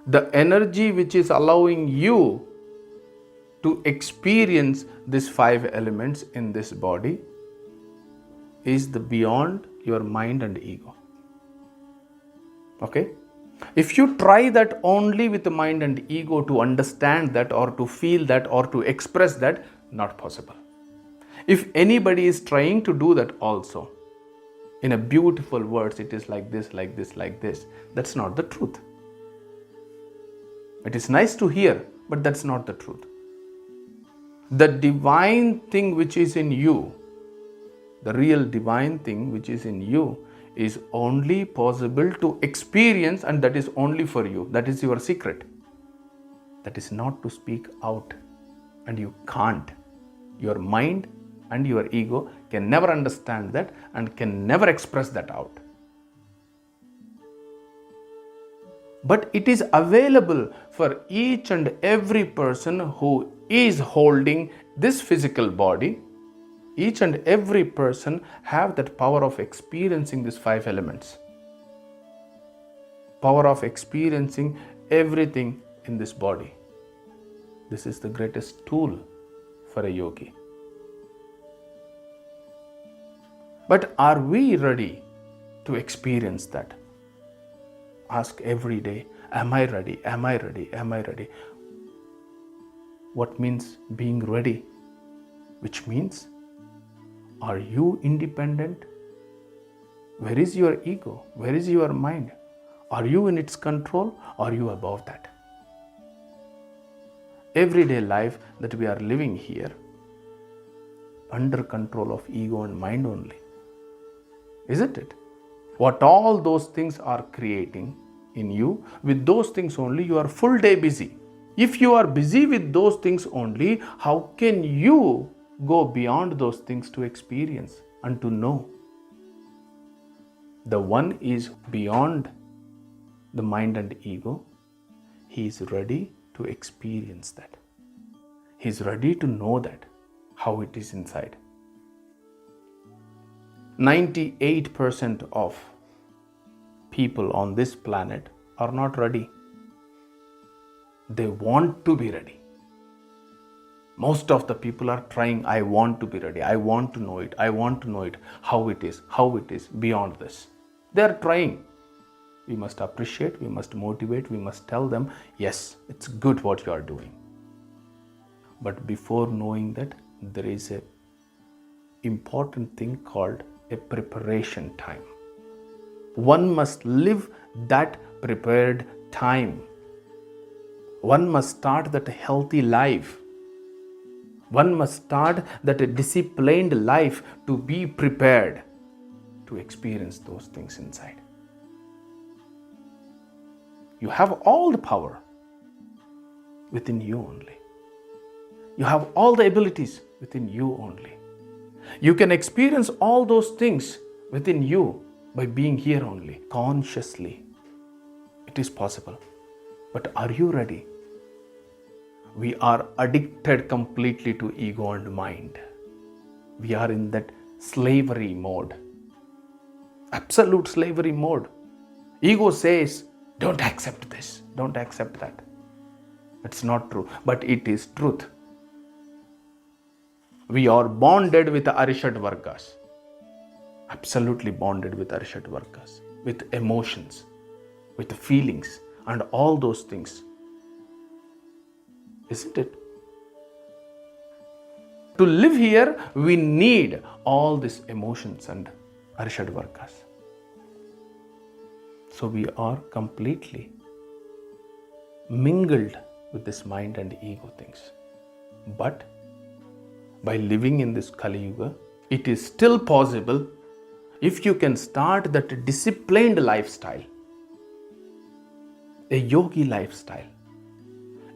The energy which is allowing you to experience these 5 elements in this body is the beyond your mind and ego. Okay? If you try that only with the mind and ego to understand that or to feel that or to express that, not possible. If anybody is trying to do that also, in a beautiful words, it is like this, like this, like this. That's not the truth. It is nice to hear, but that's not the truth. The divine thing which is in you, the real divine thing which is in you, is only possible to experience, and that is only for you. That is your secret. That is not to speak out, and you can't. Your mind and your ego can never understand that and can never express that out. But it is available for each and every person who is holding this physical body. Each and every person have that power of experiencing these 5 elements. Power of experiencing everything in this body. This is the greatest tool for a yogi. But are we ready to experience that? Ask every day, am I ready? Am I ready? Am I ready? What means being ready? Which means, are you independent? Where is your ego? Where is your mind? Are you in its control? Are you above that? Everyday life that we are living here, under control of ego and mind only. Isn't it? What all those things are creating in you, with those things only you are full day busy. If you are busy with those things only, how can you go beyond those things to experience and to know? The one is beyond the mind and ego. He is ready to experience that. He is ready to know that, how it is inside. 98% of people on this planet are not ready. They want to be ready. Most of the people are trying, I want to be ready, I want to know it, I want to know it, how it is beyond this. They are trying. We must appreciate, we must motivate, we must tell them, yes, it's good what you are doing. But before knowing that, there is an important thing called a preparation time. One must live that prepared time. One must start that healthy life. One must start that disciplined life to be prepared to experience those things inside. You have all the power within you only. You have all the abilities within you only. You can experience all those things within you by being here only, consciously. It is possible. But are you ready? We are addicted completely to ego and mind. We are in that slavery mode. Absolute slavery mode. Ego says, don't accept this, don't accept that. It's not true, but it is truth. We are bonded with the Arishad Vargas. Absolutely bonded with Arishad Vargas. With emotions, with feelings, and all those things. Isn't it? To live here, we need all these emotions and Arishad Vargas. So we are completely mingled with this mind and ego things. But by living in this Kali Yuga, it is still possible if you can start that disciplined lifestyle, a yogi lifestyle.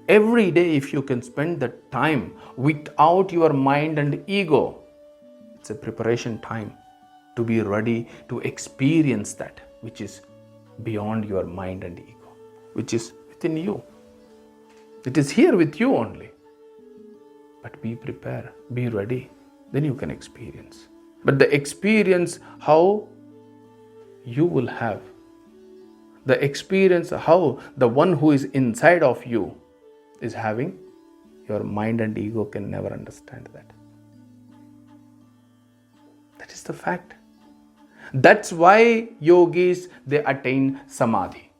Every day, if you can spend that time without your mind and ego, it's a preparation time to be ready to experience that which is beyond your mind and ego, which is within you. It is here with you only. But be prepared, be ready, then you can experience. But the experience how you will have, the experience how the one who is inside of you is having, your mind and ego can never understand that. That is the fact. That's why yogis, they attain Samadhi.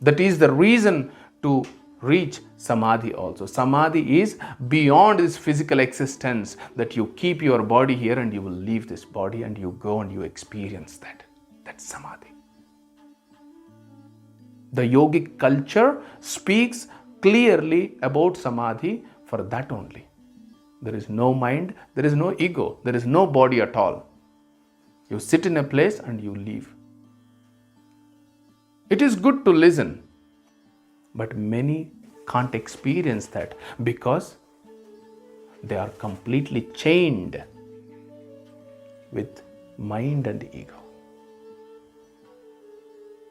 That is the reason to reach Samadhi also. Samadhi is beyond this physical existence, that you keep your body here and you will leave this body and you go and you experience that. That's Samadhi. The yogic culture speaks clearly about Samadhi for that only. There is no mind, there is no ego, there is no body at all. You sit in a place and you leave. It is good to listen, but many can't experience that because they are completely chained with mind and ego.